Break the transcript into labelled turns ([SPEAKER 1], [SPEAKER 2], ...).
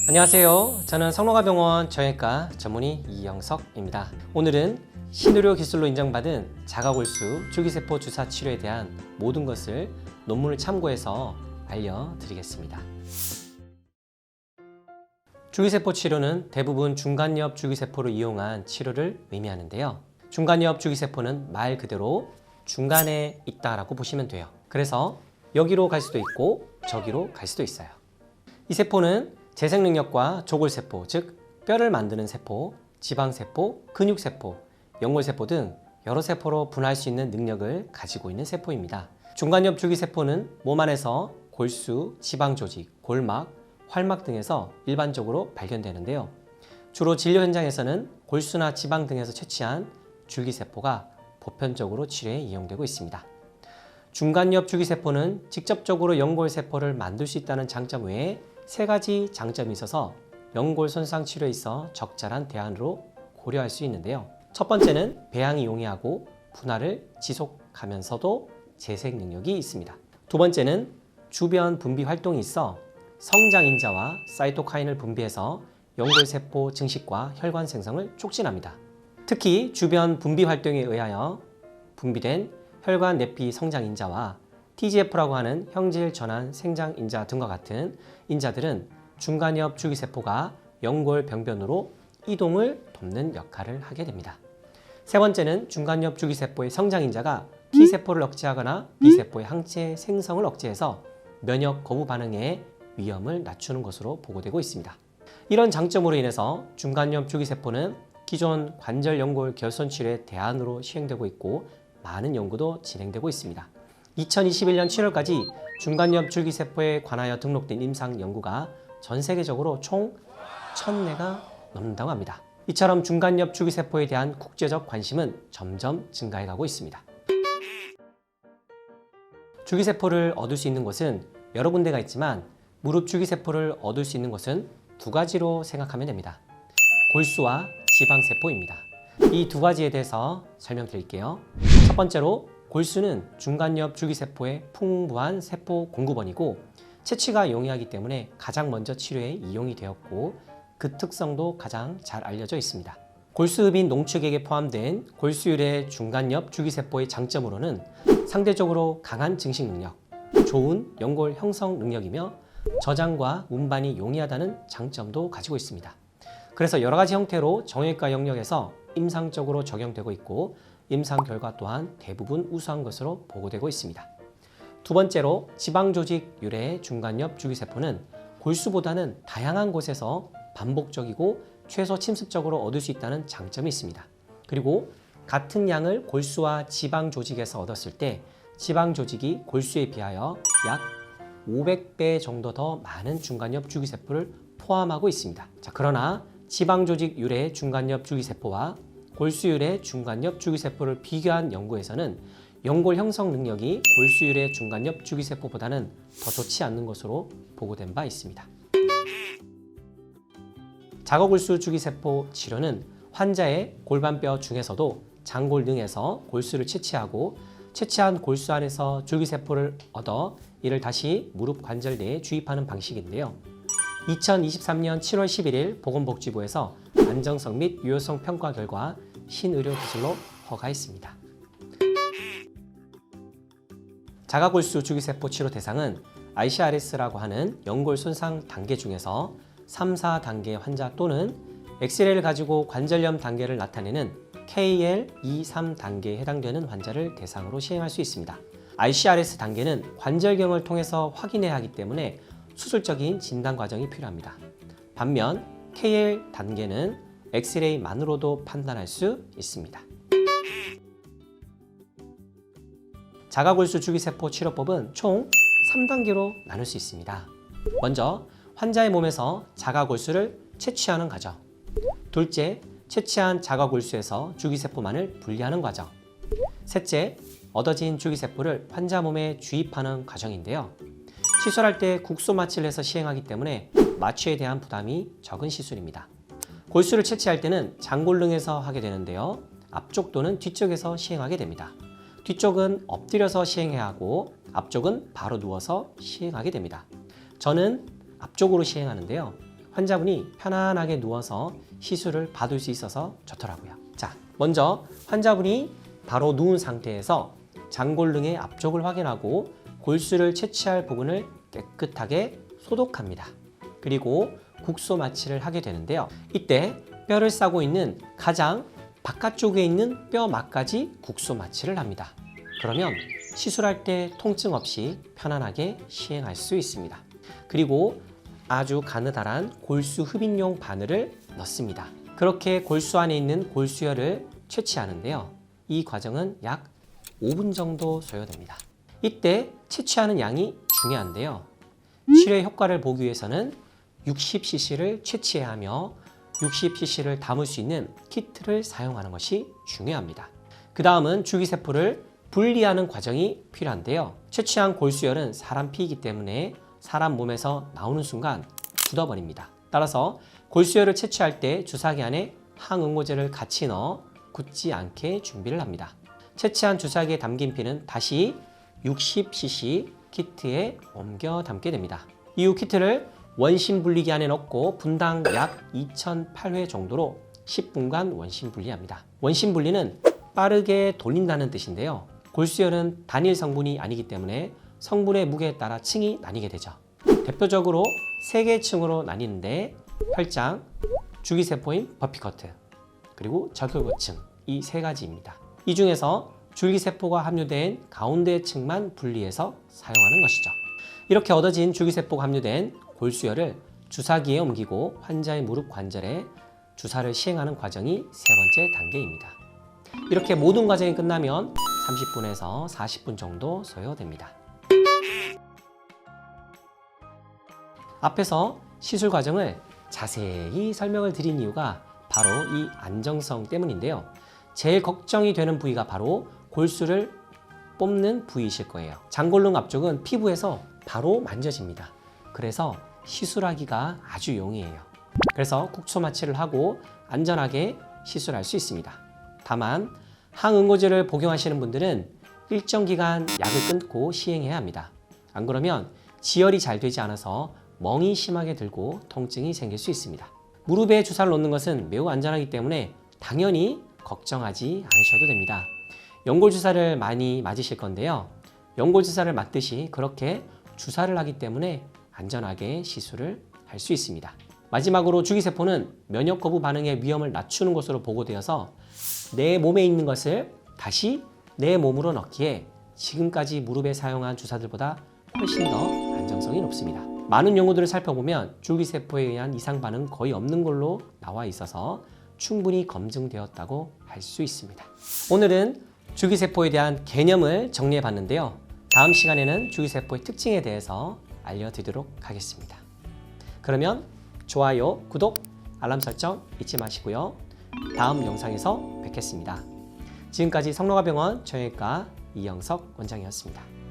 [SPEAKER 1] 안녕하세요. 저는 성노가병원 정형외과 전문의 이영석입니다. 오늘은 신의료 기술로 인정받은 자가골수 줄기세포 주사 치료에 대한 모든 것을 논문을 참고해서 알려드리겠습니다. 줄기세포 치료는 대부분 중간엽 줄기세포를 이용한 치료를 의미하는데요. 중간엽 줄기세포는 말 그대로 중간에 있다라고 보시면 돼요. 그래서 여기로 갈 수도 있고 저기로 갈 수도 있어요. 이 세포는 재생 능력과 조골세포, 즉 뼈를 만드는 세포, 지방세포, 근육세포, 연골세포 등 여러 세포로 분화할 수 있는 능력을 가지고 있는 세포입니다. 중간엽 줄기세포는 몸 안에서 골수, 지방조직, 골막, 활막 등에서 일반적으로 발견되는데요. 주로 진료 현장에서는 골수나 지방 등에서 채취한 줄기세포가 보편적으로 치료에 이용되고 있습니다. 중간엽 줄기세포는 직접적으로 연골세포를 만들 수 있다는 장점 외에 세 가지 장점이 있어서 연골 손상 치료에 있어 적절한 대안으로 고려할 수 있는데요. 첫 번째는 배양이 용이하고 분할을 지속하면서도 재생 능력이 있습니다. 두 번째는 주변 분비 활동이 있어 성장인자와 사이토카인을 분비해서 연골세포 증식과 혈관 생성을 촉진합니다. 특히 주변 분비 활동에 의하여 분비된 혈관 내피 성장인자와 TGF라고 하는 형질 전환 생장인자 등과 같은 인자들은 중간엽 줄기세포가 연골 병변으로 이동을 돕는 역할을 하게 됩니다. 세 번째는 중간엽 줄기세포의 성장인자가 T세포를 억제하거나 B세포의 항체 생성을 억제해서 면역 거부 반응의 위험을 낮추는 것으로 보고되고 있습니다. 이런 장점으로 인해서 중간엽 줄기세포는 기존 관절 연골 결손 치료의 대안으로 시행되고 있고 많은 연구도 진행되고 있습니다. 2021년 7월까지 중간엽 줄기세포에 관하여 등록된 임상 연구가 전 세계적으로 총 1000회가 넘는다고 합니다. 이처럼 중간엽 줄기세포에 대한 국제적 관심은 점점 증가해가고 있습니다. 줄기세포를 얻을 수 있는 곳은 여러 군데가 있지만 무릎 줄기세포를 얻을 수 있는 곳은 두 가지로 생각하면 됩니다. 골수와 지방세포입니다. 이 두 가지에 대해서 설명드릴게요. 첫 번째로 골수는 중간엽 줄기세포의 풍부한 세포 공급원이고 채취가 용이하기 때문에 가장 먼저 치료에 이용이 되었고 그 특성도 가장 잘 알려져 있습니다. 골수흡인 농축액에 포함된 골수율의 중간엽 줄기세포의 장점으로는 상대적으로 강한 증식 능력, 좋은 연골 형성 능력이며 저장과 운반이 용이하다는 장점도 가지고 있습니다. 그래서 여러 가지 형태로 정형외과 영역에서 임상적으로 적용되고 있고 임상 결과 또한 대부분 우수한 것으로 보고되고 있습니다. 두 번째로 지방조직 유래의 중간엽 줄기세포는 골수보다는 다양한 곳에서 반복적이고 최소 침습적으로 얻을 수 있다는 장점이 있습니다. 그리고 같은 양을 골수와 지방조직에서 얻었을 때 지방조직이 골수에 비하여 약 500배 정도 더 많은 중간엽 줄기세포를 포함하고 있습니다. 그러나 지방조직 유래의 중간엽 줄기세포와 골수율의 중간엽 줄기세포를 비교한 연구에서는 연골 형성 능력이 골수율의 중간엽 줄기세포보다는 더 좋지 않는 것으로 보고된 바 있습니다. 자가골수 줄기세포 치료는 환자의 골반뼈 중에서도 장골 등에서 골수를 채취하고 채취한 골수 안에서 줄기세포를 얻어 이를 다시 무릎 관절 내에 주입하는 방식인데요. 2023년 7월 11일 보건복지부에서 안정성 및 유효성 평가 결과 신의료 기술로 허가했습니다. 자가골수 줄기세포 치료 대상은 ICRS라고 하는 연골 손상 단계 중에서 3, 4단계 환자 또는 엑스레이를 가지고 관절염 단계를 나타내는 KL 2, 3단계에 해당되는 환자를 대상으로 시행할 수 있습니다. ICRS 단계는 관절경을 통해서 확인해야 하기 때문에 수술적인 진단 과정이 필요합니다. 반면 KL 단계는 엑스레이만으로도 판단할 수 있습니다. 자가골수 줄기세포 치료법은 총 3단계로 나눌 수 있습니다. 먼저 환자의 몸에서 자가골수를 채취하는 과정. 둘째, 채취한 자가골수에서 줄기세포만을 분리하는 과정. 셋째, 얻어진 줄기세포를 환자 몸에 주입하는 과정인데요. 시술할 때 국소 마취를 해서 시행하기 때문에 마취에 대한 부담이 적은 시술입니다. 골수를 채취할 때는 장골릉에서 하게 되는데요. 앞쪽 또는 뒤쪽에서 시행하게 됩니다. 뒤쪽은 엎드려서 시행해야 하고 앞쪽은 바로 누워서 시행하게 됩니다. 저는 앞쪽으로 시행하는데요. 환자분이 편안하게 누워서 시술을 받을 수 있어서 좋더라고요. 자, 먼저 환자분이 바로 누운 상태에서 장골릉의 앞쪽을 확인하고 골수를 채취할 부분을 깨끗하게 소독합니다. 그리고 국소 마취를 하게 되는데요. 이때 뼈를 싸고 있는 가장 바깥쪽에 있는 뼈 막까지 국소 마취를 합니다. 그러면 시술할 때 통증 없이 편안하게 시행할 수 있습니다. 그리고 아주 가느다란 골수 흡입용 바늘을 넣습니다. 그렇게 골수 안에 있는 골수혈을 채취하는데요. 이 과정은 약 5분 정도 소요됩니다. 이때 채취하는 양이 중요한데요. 치료의 효과를 보기 위해서는 60cc를 채취해야 하며 60cc를 담을 수 있는 키트를 사용하는 것이 중요합니다. 그 다음은 줄기세포를 분리하는 과정이 필요한데요. 채취한 골수혈은 사람 피이기 때문에 사람 몸에서 나오는 순간 굳어버립니다. 따라서 골수혈을 채취할 때 주사기 안에 항응고제를 같이 넣어 굳지 않게 준비를 합니다. 채취한 주사기에 담긴 피는 다시 60cc 키트에 옮겨 담게 됩니다. 이후 키트를 원심 분리기 안에 넣고 분당 약 2008회 정도로 10분간 원심 분리합니다. 원심 분리는 빠르게 돌린다는 뜻인데요. 골수혈은 단일 성분이 아니기 때문에 성분의 무게에 따라 층이 나뉘게 되죠. 대표적으로 3개 층으로 나뉘는데 혈장, 줄기세포인 버피커트, 그리고 적혈구층 이 3가지입니다. 이 중에서 줄기세포가 함유된 가운데 층만 분리해서 사용하는 것이죠. 이렇게 얻어진 줄기세포가 함유된 골수혈을 주사기에 옮기고 환자의 무릎 관절에 주사를 시행하는 과정이 3번째 단계입니다. 이렇게 모든 과정이 끝나면 30분에서 40분 정도 소요됩니다. 앞에서 시술 과정을 자세히 설명을 드린 이유가 바로 이 안정성 때문인데요. 제일 걱정이 되는 부위가 바로 골수를 뽑는 부위이실 거예요. 장골릉 앞쪽은 피부에서 바로 만져집니다. 그래서 시술하기가 아주 용이해요. 그래서 국소 마취를 하고 안전하게 시술할 수 있습니다. 다만 항응고제를 복용하시는 분들은 일정 기간 약을 끊고 시행해야 합니다. 안 그러면 지혈이 잘 되지 않아서 멍이 심하게 들고 통증이 생길 수 있습니다. 무릎에 주사를 놓는 것은 매우 안전하기 때문에 당연히 걱정하지 않으셔도 됩니다. 연골 주사를 많이 맞으실 건데요. 연골 주사를 맞듯이 그렇게 주사를 하기 때문에 안전하게 시술을 할 수 있습니다. 마지막으로 줄기세포는 면역 거부 반응의 위험을 낮추는 것으로 보고되어서 내 몸에 있는 것을 다시 내 몸으로 넣기에 지금까지 무릎에 사용한 주사들보다 훨씬 더 안정성이 높습니다. 많은 연구들을 살펴보면 줄기세포에 의한 이상 반응 거의 없는 걸로 나와 있어서 충분히 검증되었다고 할 수 있습니다. 오늘은 줄기세포에 대한 개념을 정리해 봤는데요. 다음 시간에는 줄기세포의 특징에 대해서 알려드리도록 하겠습니다. 그러면 좋아요, 구독, 알람 설정 잊지 마시고요. 다음 영상에서 뵙겠습니다. 지금까지 성노가병원 정형외과 이영석 원장이었습니다.